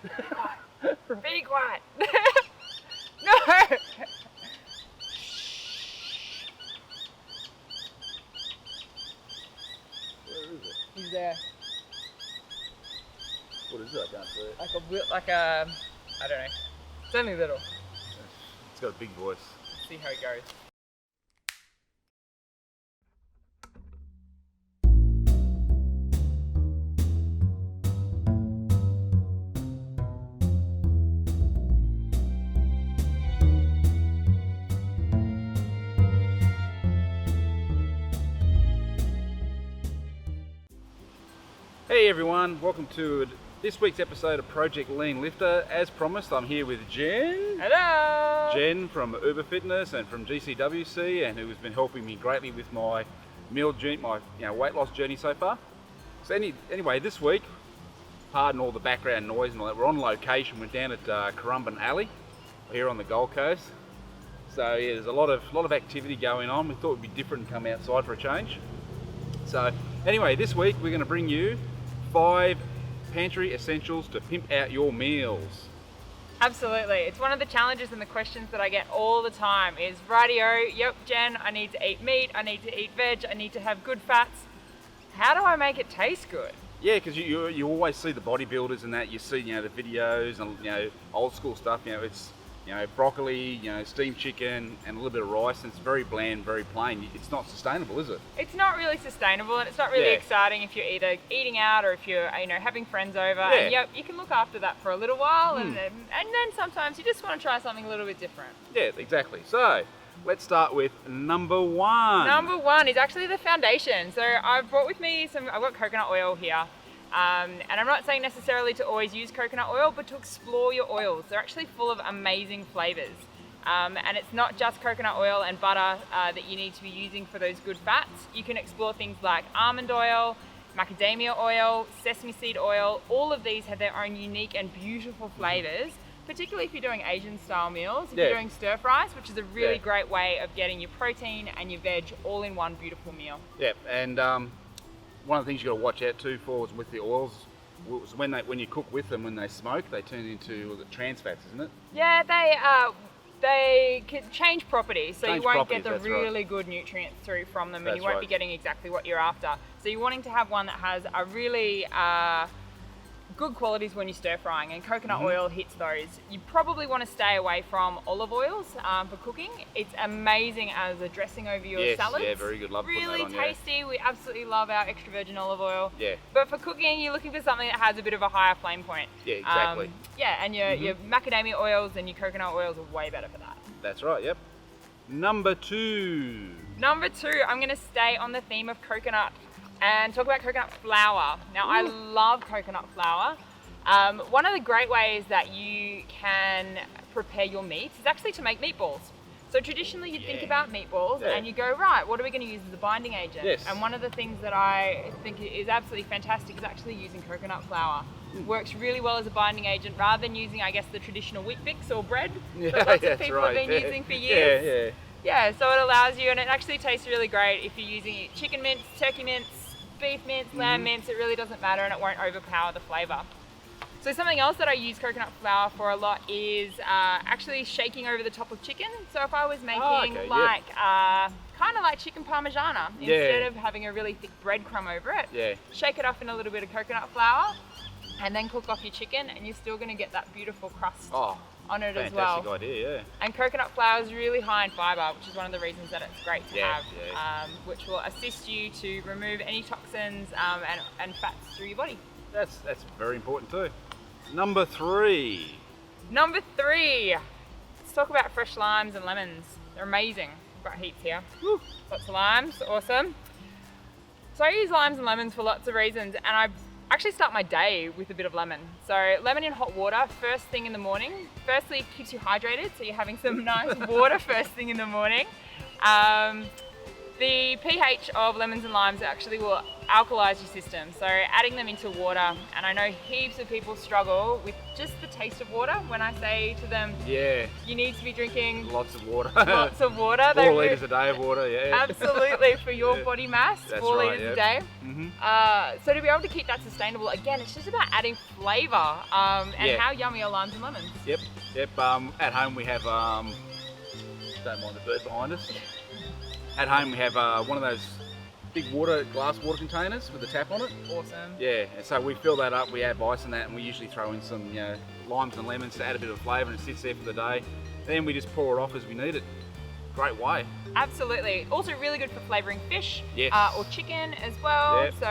Be quiet. No. Where is it? He's there. What is it? I can't see it. Like a, I don't know. It's only little. It's got a big voice. Let's see how it goes. Hey everyone, welcome to this week's episode of Project Lean Lifter. As promised, I'm here with Jen. Hello. Jen from Uber Fitness and from GCWC, and who has been helping me greatly with my meal journey, my weight loss journey so far. So anyway, this week, pardon all the background noise and all that, we're on location. We're down at Currumbin Alley here on the Gold Coast. So yeah, there's a lot of activity going on. We thought it'd be different and come outside for a change. So anyway, this week we're going to bring you 5 pantry essentials to pimp out your meals. Absolutely. It's one of the challenges and the questions that I get all the time is, rightio, yep, Jen, I need to eat meat, I need to eat veg, I need to have good fats. How do I make it taste good? Yeah, because you always see the bodybuilders and that, you see the videos and old school stuff, it's broccoli, steamed chicken and a little bit of rice, and it's very bland, very plain. It's not sustainable, is it? It's not really sustainable, and it's not really exciting if you're either eating out or if you're having friends over. Yeah. And yep, you can look after that for a little while, and then sometimes you just want to try something a little bit different. Yeah, exactly. So let's start with number 1. Number 1 is actually the foundation. So I've brought with me I've got coconut oil here. And I'm not saying necessarily to always use coconut oil, but to explore your oils. They're actually full of amazing flavors. And it's not just coconut oil and butter that you need to be using for those good fats. You can explore things like almond oil, macadamia oil, sesame seed oil. All of these have their own unique and beautiful flavors, particularly if you're doing Asian style meals. If you're doing stir fries, which is a really great way of getting your protein and your veg all in one beautiful meal. Yeah, and one of the things you got to watch out too for is with the oils, was when you cook with them, when they smoke, they turn into trans fats, isn't it? Yeah, they can change properties, so you won't get the really good nutrients through from them, and you won't be getting exactly what you're after. So you're wanting to have one that has a really good qualities when you're stir frying, and coconut oil hits those. You probably want to stay away from olive oils for cooking. It's amazing as a dressing over your salads. Yeah, very good. Love really putting that on, tasty. We absolutely love our extra virgin olive oil. Yeah. But for cooking, you're looking for something that has a bit of a higher flame point. Yeah, exactly. And your macadamia oils and your coconut oils are way better for that. That's right. Yep. Number 2. Number 2, I'm going to stay on the theme of coconut and talk about coconut flour. Now, I love coconut flour. One of the great ways that you can prepare your meats is actually to make meatballs. So traditionally you'd think about meatballs and you go, right, what are we going to use as a binding agent? Yes. And one of the things that I think is absolutely fantastic is actually using coconut flour. It works really well as a binding agent rather than using, I guess, the traditional wheat bix or bread that lots of people have been using for years. Yeah, so it allows you, and it actually tastes really great if you're using chicken mince, turkey mince, beef mince, lamb mince. It really doesn't matter, and it won't overpower the flavor. So something else that I use coconut flour for a lot is actually shaking over the top of chicken. So if I was making kind of like chicken parmigiana, instead of having a really thick breadcrumb over it, shake it off in a little bit of coconut flour and then cook off your chicken, and you're still going to get that beautiful crust on it as well. Fantastic idea, And coconut flour is really high in fiber, which is one of the reasons that it's great to have, which will assist you to remove any toxins and fats through your body. That's very important too. Number 3. Number 3. Let's talk about fresh limes and lemons. They're amazing. I've got heaps here. Woo. Lots of limes, awesome. So I use limes and lemons for lots of reasons, and I actually start my day with a bit of lemon. So lemon in hot water first thing in the morning. Firstly, it keeps you hydrated, so you're having some nice water first thing in the morning. The pH of lemons and limes actually will alkalize your system. So adding them into water, and I know heaps of people struggle with just the taste of water. When I say to them, you need to be drinking lots of water. Lots of water. 4 litres a day of water, Absolutely, for your body mass, That's 4 right, litres a day. So to be able to keep that sustainable, again, it's just about adding flavour and how yummy are limes and lemons. Yep. At home we have, don't mind the bird behind us. At home we have one of those big glass water containers with a tap on it. Awesome. Yeah, and so we fill that up, we add ice in that, and we usually throw in some limes and lemons to add a bit of flavour, and it sits there for the day. Then we just pour it off as we need it. Great way. Absolutely. Also really good for flavouring fish or chicken as well. Yep. So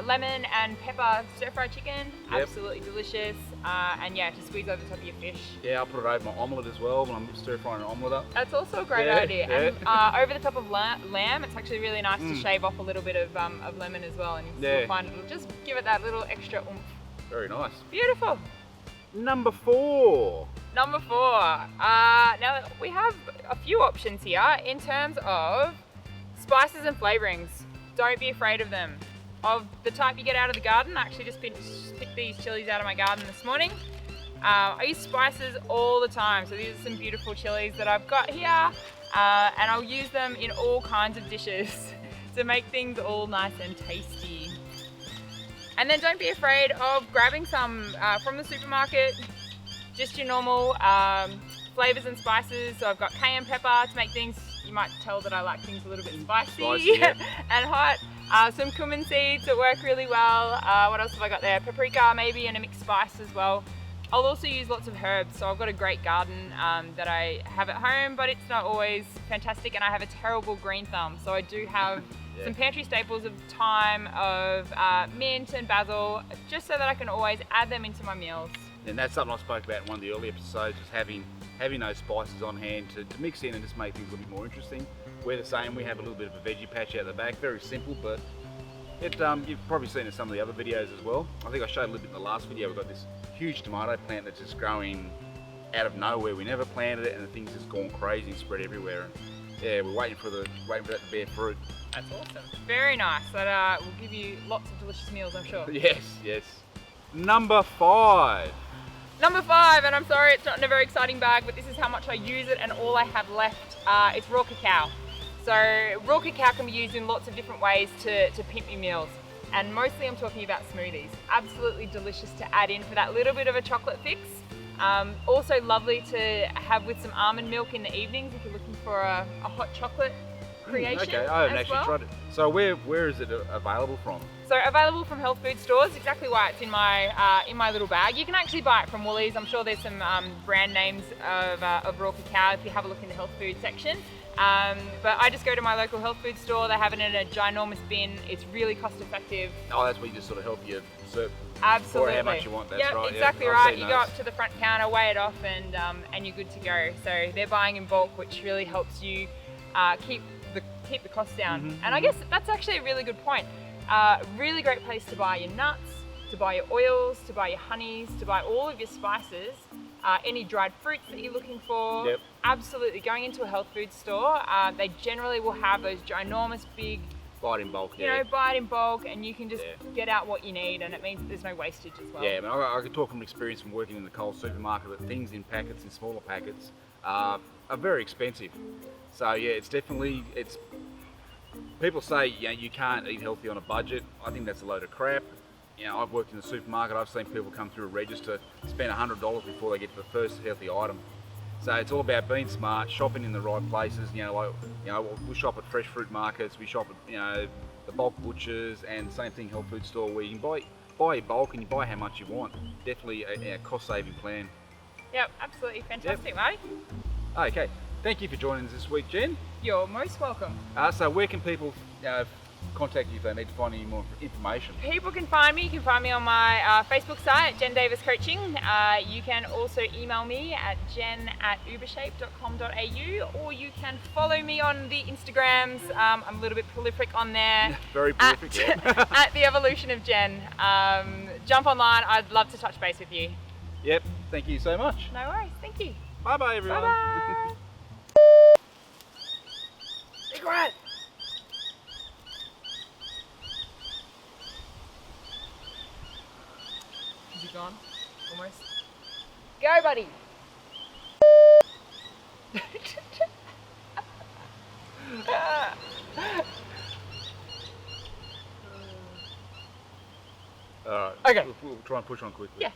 lemon and pepper stir-fried chicken, absolutely delicious. And to squeeze over the top of your fish. Yeah, I'll put it over my omelette as well when I'm stir-frying an omelette up. That's also a great idea. And over the top of lamb, it's actually really nice to shave off a little bit of lemon as well, and you'll find it'll just give it that little extra oomph. Very nice. Beautiful. Number 4. Now we have a few options here in terms of spices and flavourings. Don't be afraid of them. Of the type you get out of the garden, I actually just picked these chilies out of my garden this morning. I use spices all the time, so these are some beautiful chilies that I've got here, and I'll use them in all kinds of dishes to make things all nice and tasty. And then don't be afraid of grabbing some from the supermarket, just your normal flavours and spices. So I've got cayenne pepper to make things, you might tell that I like things a little bit spicy and hot. Some cumin seeds that work really well. What else have I got there? Paprika maybe, and a mixed spice as well. I'll also use lots of herbs. So I've got a great garden that I have at home, but it's not always fantastic, and I have a terrible green thumb. So I do have some pantry staples of thyme, of mint and basil, just so that I can always add them into my meals. And that's something I spoke about in one of the early episodes, is having those spices on hand to mix in and just make things a little bit more interesting. We're the same, we have a little bit of a veggie patch out the back, very simple, but you've probably seen it in some of the other videos as well. I think I showed a little bit in the last video. We've got this huge tomato plant that's just growing out of nowhere. We never planted it, and the thing's just gone crazy and spread everywhere. And we're waiting for that to bear fruit. That's awesome. Very nice. That will give you lots of delicious meals, I'm sure. Yes. Number 5. Number 5, and I'm sorry it's not in a very exciting bag, but this is how much I use it and all I have left. It's raw cacao. So raw cacao can be used in lots of different ways to pimp your meals. And mostly I'm talking about smoothies. Absolutely delicious to add in for that little bit of a chocolate fix. Also lovely to have with some almond milk in the evenings if you're looking for a hot chocolate creation. Okay, I haven't actually tried it. So where is it available from? So available from health food stores, exactly why it's in my little bag. You can actually buy it from Woolies. I'm sure there's some brand names of raw cacao if you have a look in the health food section. But I just go to my local health food store. They have it in a ginormous bin. It's really cost effective. Oh, that's where you just sort of help you serve. Absolutely. Or how much you want, that's right. Exactly right. You go up to the front counter, weigh it off, and you're good to go. So they're buying in bulk, which really helps you keep the costs down. And I guess that's actually a really good point. Really great place to buy your nuts, to buy your oils, to buy your honeys, to buy all of your spices, any dried fruits that you're looking for. Yep. Absolutely. Going into a health food store, they generally will have those ginormous big, buy it in bulk, buy it in bulk, and you can just get out what you need, and it means that there's no wastage as well. Yeah, I mean, I can talk from experience from working in the Coles supermarket that things in packets, in smaller packets, are very expensive. So yeah, it's people say you can't eat healthy on a budget. I think that's a load of crap. I've worked in the supermarket. I've seen people come through a register, spend $100 before they get to the first healthy item. So it's all about being smart, shopping in the right places. We shop at fresh fruit markets. We shop at the bulk butchers, and same thing health food store where you can buy your bulk and you buy how much you want. Definitely a cost-saving plan. Yep, absolutely fantastic, Marty. Okay, thank you for joining us this week, Jen. You're most welcome. So where can people contact you if they need to find any more information? People can find me. You can find me on my Facebook site, Jen Davis Coaching. You can also email me at jen@ubershape.com.au, or you can follow me on the Instagrams. I'm a little bit prolific on there. Very prolific, at the Evolution of Jen. Jump online. I'd love to touch base with you. Yep. Thank you so much. No worries. Thank you. Bye bye, everyone. Bye bye. Be quiet. on, almost. Go, buddy. Alright, Okay. we'll try and push on quickly. Yeah.